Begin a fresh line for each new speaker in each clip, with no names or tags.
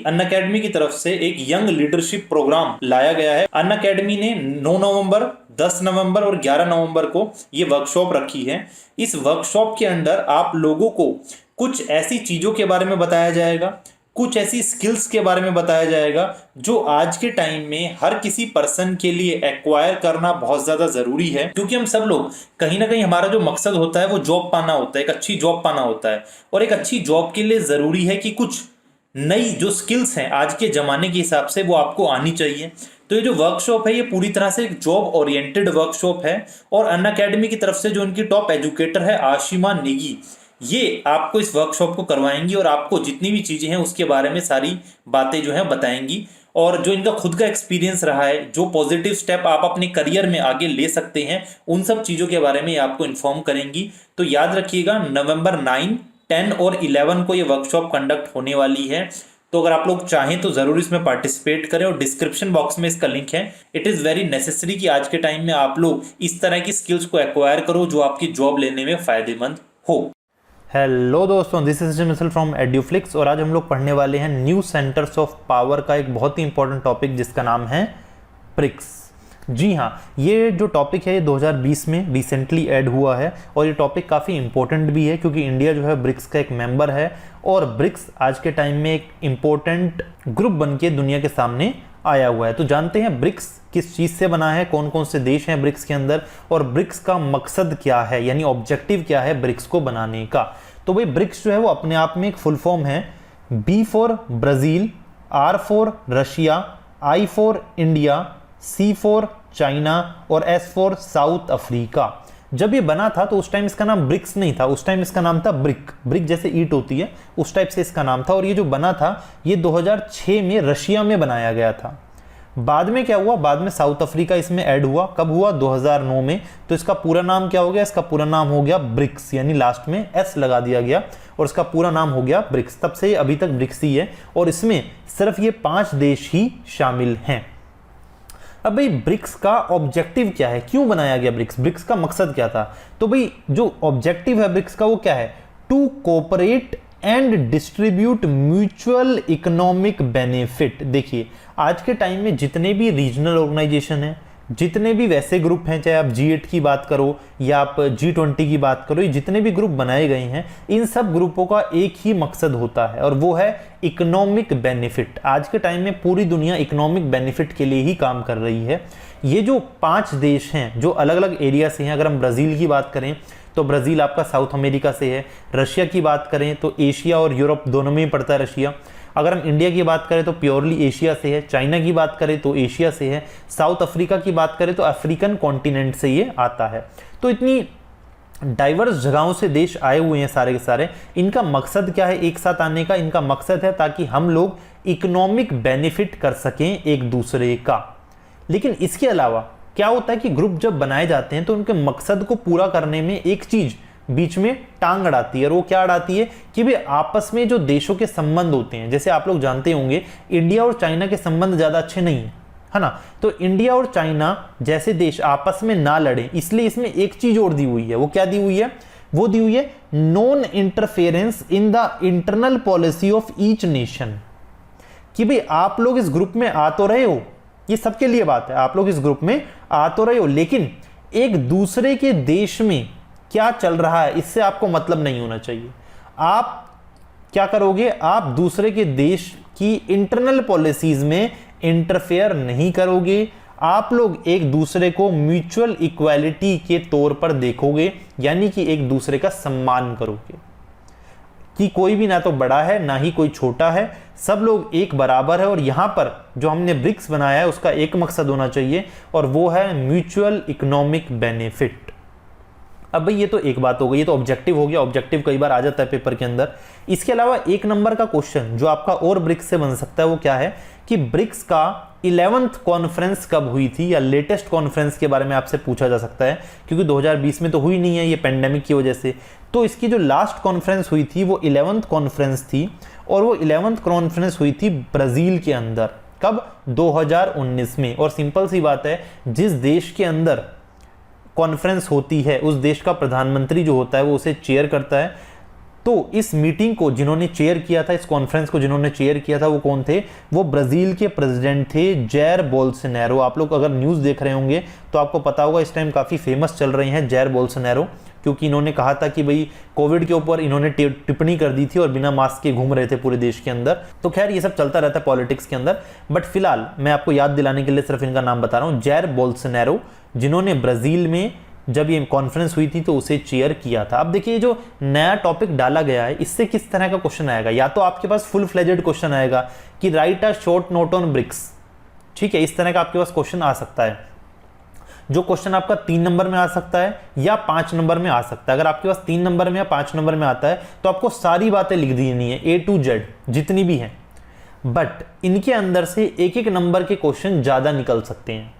Unacademy की तरफ से एक यंग लीडरशिप प्रोग्राम लाया गया है। अनअकैडमी ने 9 नवंबर, 10 नवंबर और 11 नवंबर को ये वर्कशॉप रखी है। इस वर्कशॉप के अंदर आप लोगों को कुछ ऐसी चीजों के बारे में बताया जाएगा, कुछ ऐसी स्किल्स के बारे में बताया जाएगा जो आज के टाइम में हर किसी पर्सन के लिए एक्वायर करना बहुत ज्यादा जरूरी है। क्योंकि हम सब लोग कहीं ना कहीं, हमारा जो मकसद होता है वो जॉब पाना होता है, एक अच्छी जॉब पाना होता है। और एक अच्छी जॉब के लिए जरूरी है कि कुछ नई जो स्किल्स हैं आज के जमाने के हिसाब से वो आपको आनी चाहिए। तो ये जो वर्कशॉप है ये पूरी तरह से एक जॉब ओरिएंटेड वर्कशॉप है। और अनअकैडमी की तरफ से जो उनकी टॉप एजुकेटर है आशिमा नेगी, ये आपको इस वर्कशॉप को करवाएंगी और आपको जितनी भी चीजें हैं उसके बारे में सारी बातें जो है बताएंगी। और जो इनका खुद का एक्सपीरियंस रहा है, जो पॉजिटिव स्टेप आप अपने करियर में आगे ले सकते हैं, उन सब चीजों के बारे में आपको इन्फॉर्म करेंगी। तो याद रखिएगा, नवंबर 9, 10 और 11 को ये वर्कशॉप कंडक्ट होने वाली है। तो अगर आप लोग चाहें तो जरूर इसमें पार्टिसिपेट करें और डिस्क्रिप्शन बॉक्स में इसका लिंक है। इट इज़ वेरी नेसेसरी कि आज के टाइम में आप लोग इस तरह की स्किल्स को एक्वायर करो जो आपकी जॉब लेने में फायदेमंद हो।
हेलो दोस्तों, दिस इज मिसल फ्रॉम एड्यूफ्लिक्स और आज हम लोग पढ़ने वाले हैं न्यू सेंटर्स ऑफ पावर का एक बहुत ही इंपॉर्टेंट टॉपिक जिसका नाम है ब्रिक्स। जी हाँ, ये जो टॉपिक है ये 2020 में रिसेंटली ऐड हुआ है और ये टॉपिक काफ़ी इंपॉर्टेंट भी है क्योंकि इंडिया जो है ब्रिक्स का एक मेंबर है और ब्रिक्स आज के टाइम में एक इम्पोर्टेंट ग्रुप बन के दुनिया के सामने आया हुआ है। तो जानते हैं ब्रिक्स किस चीज़ से बना है, कौन कौन से देश हैं ब्रिक्स के अंदर और ब्रिक्स का मकसद क्या है, यानी ऑब्जेक्टिव क्या है ब्रिक्स को बनाने का। तो भाई ब्रिक्स जो है वो अपने आप में एक फुल फॉर्म है। B for Brazil, R for Russia, I for India, C for China और S फॉर साउथ अफ्रीका। जब ये बना था तो उस टाइम इसका नाम ब्रिक्स नहीं था, उस टाइम इसका नाम था ब्रिक। ब्रिक जैसे ईंट होती है उस टाइप से इसका नाम था। और ये जो बना था ये 2006 में रशिया में बनाया गया था। बाद में क्या हुआ, बाद में साउथ अफ्रीका इसमें ऐड हुआ। कब हुआ? 2009 में। तो इसका पूरा नाम क्या हो गया? इसका पूरा नाम हो गया ब्रिक्स, यानी लास्ट में S लगा दिया गया और इसका पूरा नाम हो गया ब्रिक्स। तब से अभी तक ब्रिक्स ही है और इसमें सिर्फ ये 5 देश ही शामिल हैं। अब भाई ब्रिक्स का ऑब्जेक्टिव क्या है, क्यों बनाया गया ब्रिक्स, ब्रिक्स का मकसद क्या था? तो भाई जो ऑब्जेक्टिव है ब्रिक्स का वो क्या है? To cooperate and distribute mutual economic benefit. देखिए आज के टाइम में जितने भी रीजनल ऑर्गेनाइजेशन हैं, जितने भी वैसे ग्रुप हैं, चाहे आप G8 की बात करो या आप G20 की बात करो, ये जितने भी ग्रुप बनाए गए हैं इन सब ग्रुपों का एक ही मकसद होता है और वो है इकोनॉमिक बेनिफिट। आज के टाइम में पूरी दुनिया इकोनॉमिक बेनिफिट के लिए ही काम कर रही है। ये जो 5 देश हैं जो अलग अलग एरिया से हैं, अगर हम ब्राज़ील की बात करें तो ब्राज़ील आपका साउथ अमेरिका से है। रशिया की बात करें तो एशिया और यूरोप दोनों में ही पड़ता है रशिया। अगर हम इंडिया की बात करें तो प्योरली एशिया से है। चाइना की बात करें तो एशिया से है। साउथ अफ्रीका की बात करें तो अफ्रीकन कॉन्टिनेंट से ये आता है। तो इतनी डाइवर्स जगहों से देश आए हुए हैं सारे के सारे। इनका मकसद क्या है एक साथ आने का? इनका मकसद है ताकि हम लोग इकोनॉमिक बेनिफिट कर सकें एक दूसरे का। लेकिन इसके अलावा क्या होता है कि ग्रुप जब बनाए जाते हैं तो उनके मकसद को पूरा करने में एक चीज बीच में टांग अड़ाती है और वो क्या अड़ाती है कि भाई आपस में जो देशों के संबंध होते हैं, जैसे आप लोग जानते होंगे इंडिया और चाइना के संबंध ज्यादा अच्छे नहीं है ना। तो इंडिया और चाइना जैसे देश आपस में ना लड़े इसलिए इसमें एक चीज और दी हुई है। वो क्या दी हुई है? वो दी हुई है non interference in the internal policy of each nation. कि भाई आप लोग इस ग्रुप में आ तो रहे हो, ये सबके लिए बात है, आप लोग इस ग्रुप में आ तो रहे हो लेकिन एक दूसरे के देश में क्या चल रहा है इससे आपको मतलब नहीं होना चाहिए। आप क्या करोगे? आप दूसरे के देश की इंटरनल पॉलिसीज में इंटरफेयर नहीं करोगे। आप लोग एक दूसरे को म्यूचुअल इक्वालिटी के तौर पर देखोगे, यानी कि एक दूसरे का सम्मान करोगे कि कोई भी ना तो बड़ा है ना ही कोई छोटा है, सब लोग एक बराबर है। और यहां पर जो हमने ब्रिक्स बनाया है उसका एक मकसद होना चाहिए और वो है म्यूचुअल इकोनॉमिक बेनिफिट। अब भाई ये तो एक बात हो गई, ये तो ऑब्जेक्टिव हो गया। ऑब्जेक्टिव कई बार आ जाता है पेपर के अंदर। इसके अलावा एक नंबर का क्वेश्चन जो आपका और ब्रिक्स से बन सकता है वो क्या है कि ब्रिक्स का 11th कॉन्फ्रेंस कब हुई थी, या लेटेस्ट कॉन्फ्रेंस के बारे में आपसे पूछा जा सकता है क्योंकि 2020 में तो हुई नहीं है ये पेंडेमिक की वजह से। तो इसकी जो लास्ट कॉन्फ्रेंस हुई थी वो 11th कॉन्फ्रेंस थी और वो 11th कॉन्फ्रेंस हुई थी ब्राजील के अंदर। कब? 2019 में। और सिंपल सी बात है, जिस देश के अंदर कॉन्फ्रेंस होती है उस देश का प्रधानमंत्री जो होता है वो उसे चेयर करता है। तो इस मीटिंग को जिन्होंने चेयर किया था, इस कॉन्फ्रेंस को जिन्होंने चेयर किया था, वो कौन थे? वो ब्राजील के प्रेसिडेंट थे जैर बोल्सोनारो। आप लोग अगर न्यूज़ देख रहे होंगे तो आपको पता होगा इस टाइम काफ़ी फेमस चल रहे हैं जैर बोल्सोनारो, क्योंकि इन्होंने कहा था कि भाई कोविड के ऊपर इन्होंने टिप्पणी कर दी थी और बिना मास्क के घूम रहे थे पूरे देश के अंदर। तो खैर ये सब चलता रहता है पॉलिटिक्स के अंदर, बट फिलहाल मैं आपको याद दिलाने के लिए सिर्फ इनका नाम बता रहा हूँ, जैर बोल्सोनारो, जिन्होंने ब्राजील में जब ये कॉन्फ्रेंस हुई थी तो उसे चेयर किया था। अब देखिए जो नया टॉपिक डाला गया है इससे किस तरह का क्वेश्चन आएगा, या तो आपके पास फुल फ्लेजेड क्वेश्चन आएगा कि write a short note on BRICS, ठीक है, इस तरह का आपके पास क्वेश्चन आ सकता है। जो क्वेश्चन आपका 3 नंबर में आ सकता है या 5 नंबर में आ सकता है। अगर आपके पास 3 नंबर में या 5 नंबर में आता है तो आपको सारी बातें लिख देनी है, A to Z जितनी भी हैं, बट इनके अंदर से एक एक नंबर के क्वेश्चन ज्यादा निकल सकते हैं।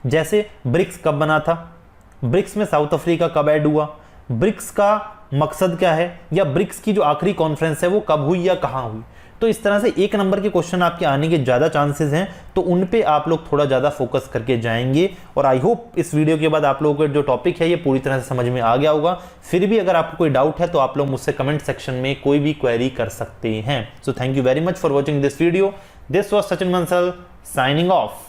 जैसे ब्रिक्स कब बना था, ब्रिक्स में साउथ अफ्रीका कब ऐड हुआ, ब्रिक्स का मकसद क्या है, या ब्रिक्स की जो आखिरी कॉन्फ्रेंस है वो कब हुई या कहां हुई। तो इस तरह से एक नंबर के क्वेश्चन आपके आने के ज़्यादा चांसेस हैं, तो उन पे आप लोग थोड़ा ज़्यादा फोकस करके जाएंगे। और आई होप इस वीडियो के बाद आप लोगों को जो टॉपिक है ये पूरी तरह से समझ में आ गया होगा। फिर भी अगर आपको कोई डाउट है तो आप लोग मुझसे कमेंट सेक्शन में कोई भी क्वेरी कर सकते हैं। So thank you very much for watching this video. This was Sachin Bansal signing off.